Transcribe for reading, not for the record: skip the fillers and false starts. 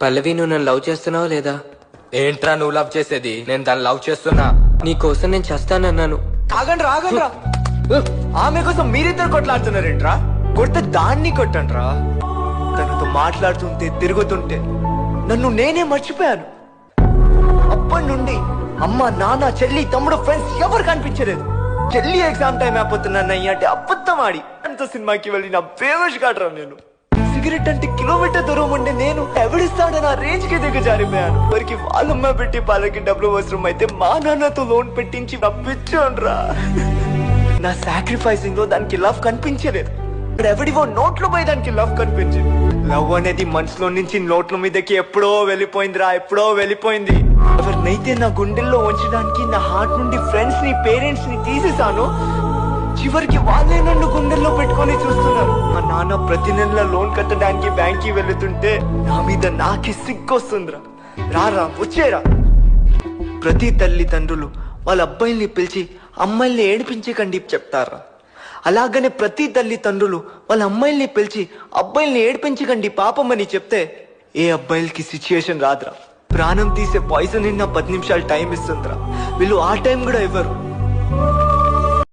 పల్లవి, నువ్వు నన్ను లవ్ చేస్తున్నావా లేదా? ఏంట్రా నువ్వు లవ్ చేసేది? నేను దాన్ని లవ్ చేస్తున్నా. నీ కోసం నేను చస్తానన్నాను. ఆగండ్రా ఆగండ్రా, ఆమె కోసం మీరిద్దరు కొట్లాడుతున్నారేంట్రా? కొడితే దాన్ని కొట్టండ్రా. తనతో మాట్లాడుతుంటే తిరుగుతుంటే నన్ను నేనే మర్చిపోయాను. అప్పటి నుండి అమ్మ, నాన్న, చెల్లి, తమ్ముడు, ఫ్రెండ్స్ ఎవరు కనిపించలేదు. చెల్లి ఎగ్జామ్ టైం అయిపోతున్నానయ్య అంటే అబద్ధం ఆడి అంత సినిమాకి వెళ్ళి నా ఫేమస్ కాడరా. నేను సిగరెట్ అంటే కిలోమీటర్ దూరం ఉండే నేను ఎవడిస్తాడని ఆ రేంజ్ కి దిగజారిపోయాను. వారికి వాళ్ళమ్మ పెట్టి పాలకి డబ్బులు అవసరం అయితే మా నాన్నతో లోన్ పెట్టించి పంపించానురా. నా సాక్రిఫైసింగ్ లో దానికి లవ్ కనిపించలేదు. ఎవడివో నోట్లో పోయి దానికి లవ్ కనిపించింది. లవ్ అనేది మనసులో నుంచి నోట్ల మీదకి ఎప్పుడో వెళ్ళిపోయిందిరా, ఎప్పుడో వెళ్ళిపోయింది. ఎవరినైతే నా గుండెల్లో ఉంచడానికి నా హార్ట్ నుండి ఫ్రెండ్స్ ని, పేరెంట్స్ ని తీసేసాను, చివరికి వాళ్ళే నన్ను గుండెల్లో పెట్టుకొని చూస్తున్నారు. మా నాన్న ప్రతి నెల లోన్ కట్టడానికి బ్యాంక్ కి వెళుతుంటే నా మీద నాకే సిగ్గొస్తుందిరా. రారా, వచ్చేరా. ప్రతి తల్లిదండ్రులు వాళ్ళ అబ్బాయిల్ని పిలిచి అమ్మాయిల్ని ఏడిపించకండి చెప్తారా? అలాగనే ప్రతి తల్లిదండ్రులు వాళ్ళ అమ్మాయిల్ని పిలిచి అబ్బాయిల్ని ఏడిపించకండి పాపం అని చెప్తే ఏ అబ్బాయిలకి సిచ్యుయేషన్ రాదురా. ప్రాణం తీసే పాయిజన్ 10 నిమిషాలు టైం ఇస్తుందిరా. వీళ్ళు ఆ టైం కూడా ఇవ్వరు.